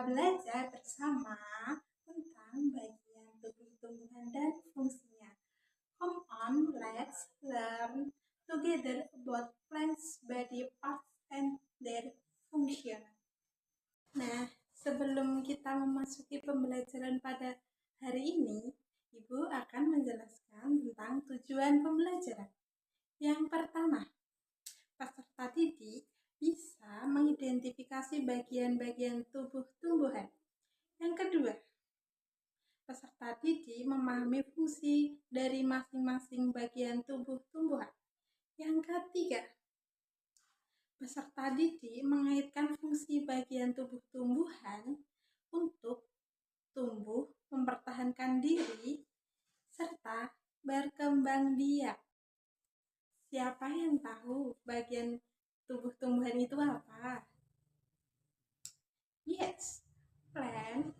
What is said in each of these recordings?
belajar bersama tentang bagian tubuh tumbuhan dan fungsinya. Come on, let's learn together about plants' body parts and their function. Nah, sebelum kita memasuki pembelajaran pada hari ini, Ibu akan menjelaskan tentang tujuan pembelajaran. Yang pertama, peserta didik bisa mengidentifikasi bagian-bagian tubuh tumbuhan. Yang kedua, peserta didik memahami fungsi dari masing-masing bagian tubuh tumbuhan. Yang ketiga, peserta didik mengaitkan fungsi bagian tubuh tumbuhan untuk tumbuh, mempertahankan diri, serta berkembang biak. Siapa yang tahu bagian tubuh tumbuhan itu apa? Yes, plant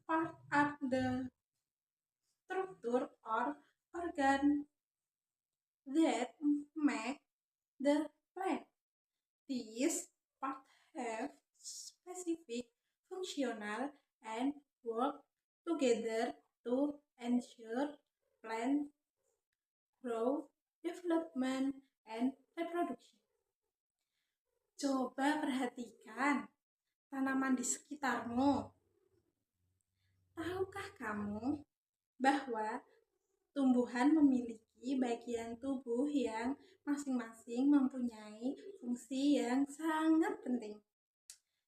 part are the structure or organ that make the plant. These parts have specific functional and work together to ensure plant growth, development, and reproduction. Coba perhatikan tanaman di sekitarmu. Tahukah kamu bahwa tumbuhan memiliki bagian tubuh yang masing-masing mempunyai fungsi yang sangat penting?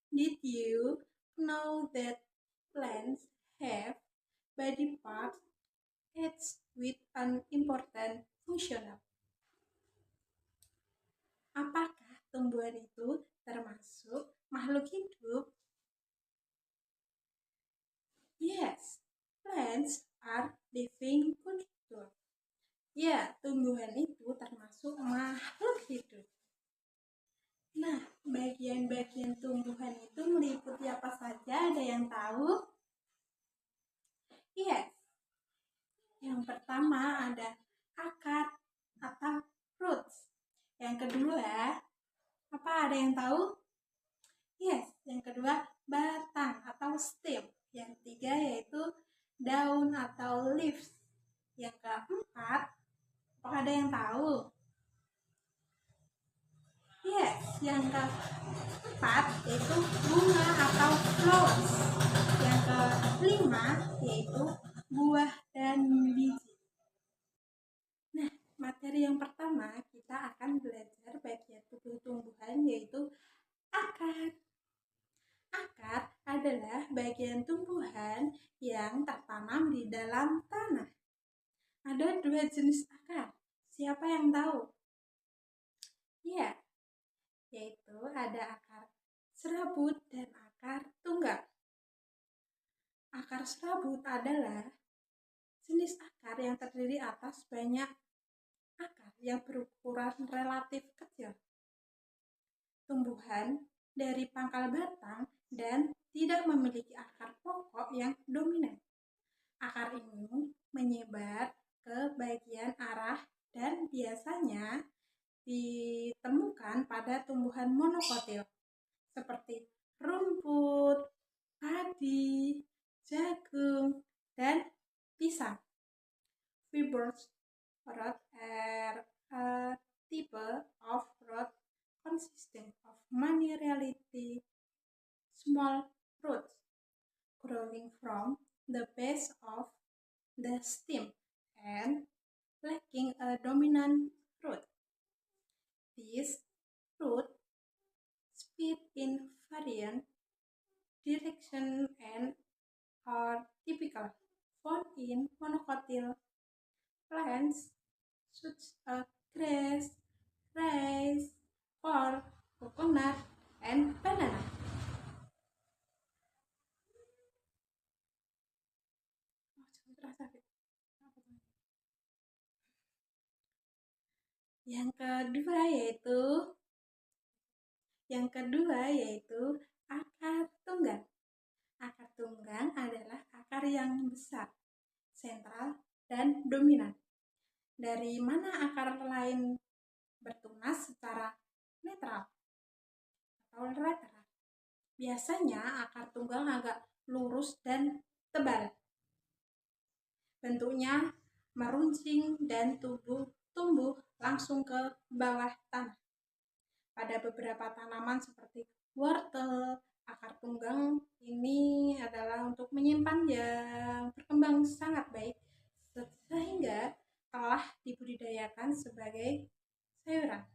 Did you know that plants have body parts each with an important functional? Apakah tumbuhan itu termasuk makhluk hidup? Yes, plants are living creatures. Ya, tumbuhan itu termasuk makhluk hidup. Nah, bagian-bagian tumbuhan itu meliputi apa saja? Ada yang tahu? Yes. Yang pertama ada akar atau roots. Yang kedua, apa ada yang tahu? Yes, yang kedua batang atau stem. Yang ketiga yaitu daun atau leaves. Yang keempat, apakah ada yang tahu? Yes, yang keempat yaitu bunga atau flowers. Yang kelima yaitu buah dan biji. Nah, materi yang pertama kita akan belajar bagian tubuh tumbuhan yaitu akar. Akar adalah bagian tumbuhan yang tertanam di dalam tanah. Ada dua jenis akar. Siapa yang tahu? Ya, yaitu ada akar serabut dan akar tunggal. Akar serabut adalah jenis akar yang terdiri atas banyak akar yang berukuran relatif kecil. Tumbuhan dari pangkal batang dan tidak memiliki akar pokok yang dominan. Akar ini menyebar ke bagian arah dan biasanya ditemukan pada tumbuhan monokotil seperti rumput, padi, jagung, dan pisang. Fibrous root are a type of root consisting of many relatively small roots growing from the base of the stem and lacking a dominant root. These roots spread in variant direction and are typical found in monocotyl plants such as grass, rice, corn, coconut, and banana. Yang kedua yaitu akar tunggang. Akar tunggang adalah akar yang besar, sentral, dan dominan. Dari mana akar lain bertunas secara netral atau lateral? Biasanya akar tunggang agak lurus dan tebal. Bentuknya meruncing dan tumbuh langsung ke bawah tanah. Pada beberapa tanaman seperti wortel, akar tunggang ini adalah untuk menyimpan yang berkembang sangat baik sehingga telah dibudidayakan sebagai sayuran.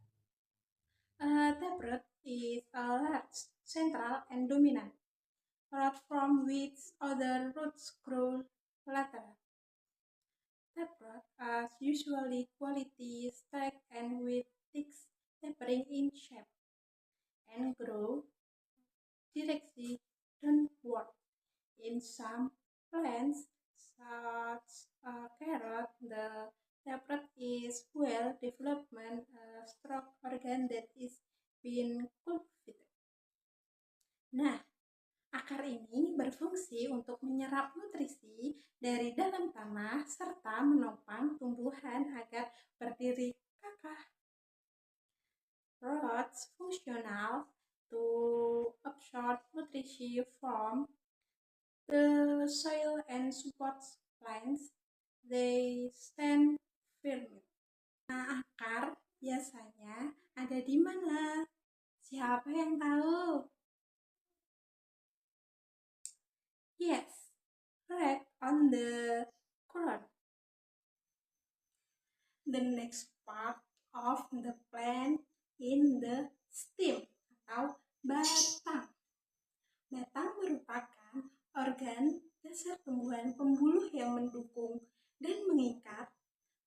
Taproot is a large, central, and dominant root from which other roots grow later. Taproot are usually quality stacked and with thick tapering in shape and grow directly downward. In some plants, such carrot, the taproot is well development stalk organ that is being cultivated. Nah, akar ini berfungsi untuk menyerap nutrisi dari dalam tanah serta menopang tumbuhan agar berdiri kokoh. Roots functional to absorb nutrition from the soil and supports plants. They stand firm. Nah, akar biasanya ada di mana? Siapa yang tahu? Yes, correct, on the ground. The next part of the plant in the stem atau batang. Batang merupakan organ dasar tumbuhan pembuluh yang mendukung dan mengikat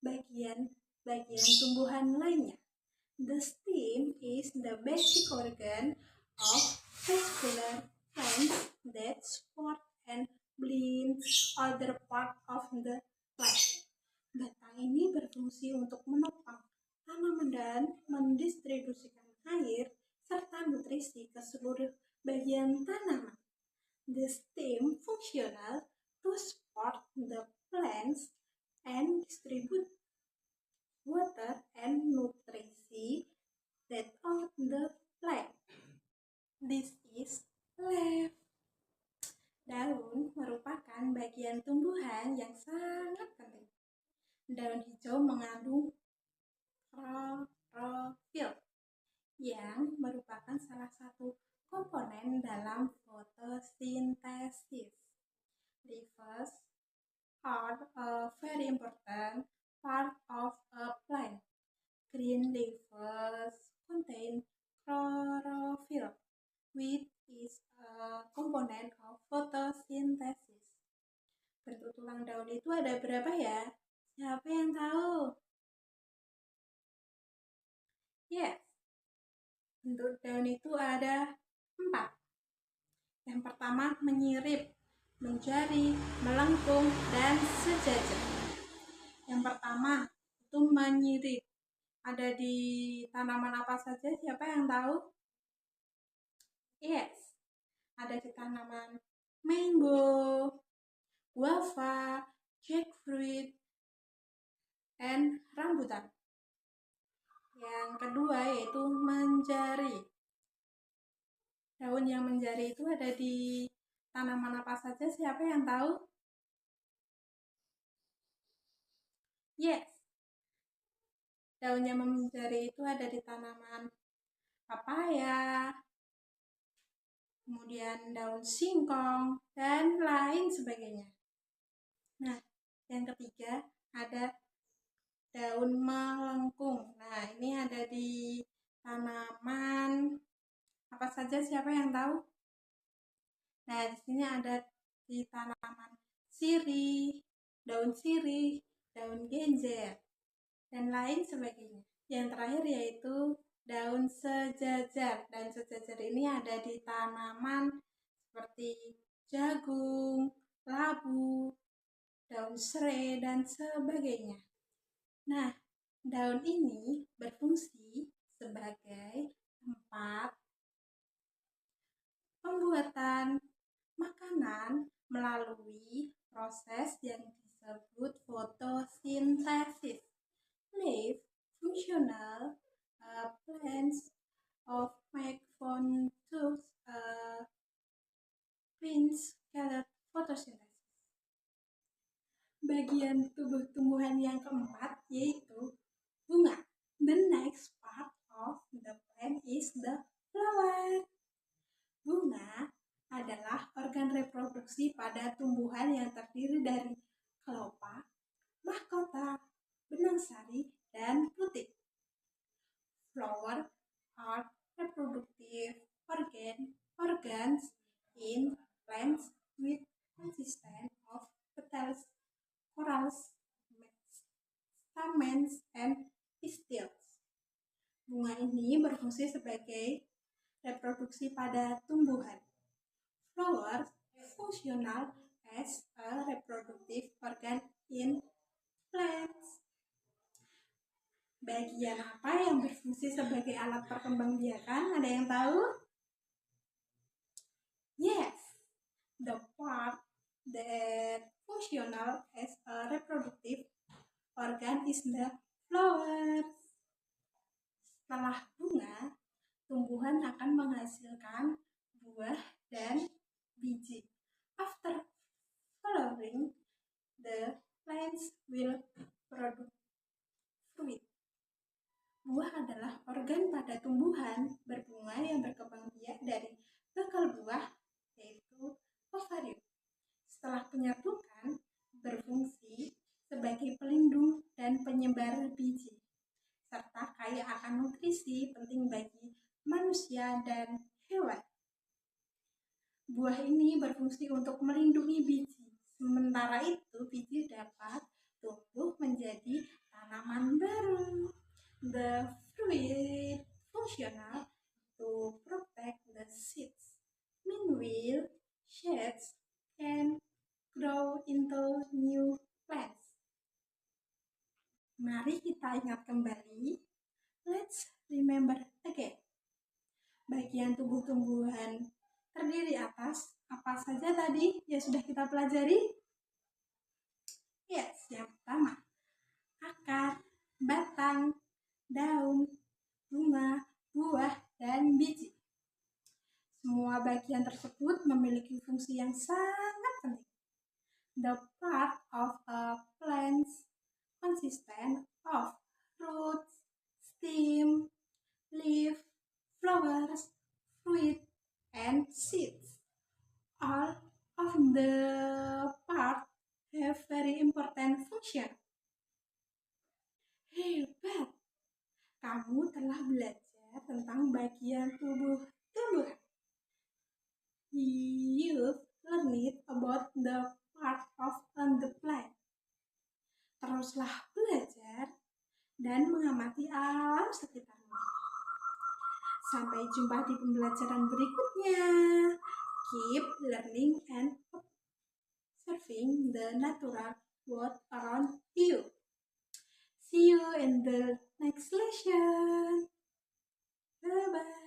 bagian-bagian tumbuhan lainnya. The stem is the basic organ of vascular plants that support and bind other part of the plant. Batang ini berfungsi untuk menopang tanaman dan mendistribusikan air serta nutrisi ke seluruh bagian tanaman. The stem functional to support the plants and distribute water and nutrisi that on the plant. This is leaf. Daun merupakan bagian tumbuhan yang sangat penting. Daun hijau mengandung klorofil yang merupakan salah satu komponen dalam fotosintesis. Leaves are a very important part of a plant. Green leaves contain chlorophyll, which is a component of photosynthesis. Bentuk tulang daun itu ada berapa ya? Siapa yang tahu? Yes, bentuk daun itu ada 4. Yang pertama menyirip, menjari, melengkung, dan sejajar. Yang pertama itu menyirip. Ada di tanaman apa saja? Siapa yang tahu? Yes, ada di tanaman mango, guava, jackfruit, and rambutan. Yang kedua yaitu menjari. Daun yang menjari itu ada di tanaman apa saja? Siapa yang tahu? Yes, daun yang menjari itu ada di tanaman papaya, kemudian daun singkong, dan lain sebagainya. Nah, yang ketiga ada daun melengkung. Nah, ini ada di tanaman apa saja? Siapa yang tahu? Nah, di sini ada di tanaman sirih, daun genjer, dan lain sebagainya. Yang terakhir yaitu daun sejajar. Daun sejajar ini ada di tanaman seperti jagung, labu, daun serai, dan sebagainya. Nah, daun ini berfungsi sebagai tempat pembuatan makanan melalui proses yang disebut fotosintesis. Leaf functional plants of make photosynthesis prints called photosynthesis. Bagian tubuh tumbuhan yang keempat yaitu bunga. The next part of the plant is the flower. Bunga adalah organ reproduksi pada tumbuhan yang terdiri dari kelopak, mahkota, benang sari, dan putik. Flower are reproductive organs in plants with consistent of petals, corals, stamens, and pistils. Bunga ini berfungsi sebagai reproduksi pada tumbuhan. Flowers functional as a reproductive organ in plants. Bagian apa yang berfungsi sebagai alat perkembangbiakan? Ada yang tahu? Yes, the part that functional as a reproductive organ is the flowers. Setelah bunga, tumbuhan akan menghasilkan buah dan biji. After flowering, the plants will produce fruit. Buah adalah organ pada tumbuhan berbunga yang berkembang biak dari bakal buah, yaitu ovarium. Setelah penyerbukan, berfungsi sebagai pelindung dan penyebar biji, serta kaya akan nutrisi penting bagi manusia dan hewan. Buah ini berfungsi untuk melindungi biji, sementara itu biji dapat tumbuh menjadi tanaman baru. The fruit functional to protect the seeds. Meanwhile, seeds can grow into new plants. Mari kita ingat kembali. Let's remember again. Bagian tubuh tumbuhan terdiri atas apa saja tadi yang sudah kita pelajari? Yes, yang pertama, akar, batang, daun, bunga, buah, dan biji. Semua bagian tersebut memiliki fungsi yang sangat penting. The part of a plant consistent of roots, stem, leaf, flowers, fruit, and seeds. All of the parts have very important function. Hebat! Kamu telah belajar tentang bagian tubuh tumbuhan. You've learned about the part of the plant. Teruslah belajar dan mengamati alam sekitarmu. Sampai jumpa di pembelajaran berikutnya. Keep learning and observing the natural world around you. See you in the next lesson. Bye-bye.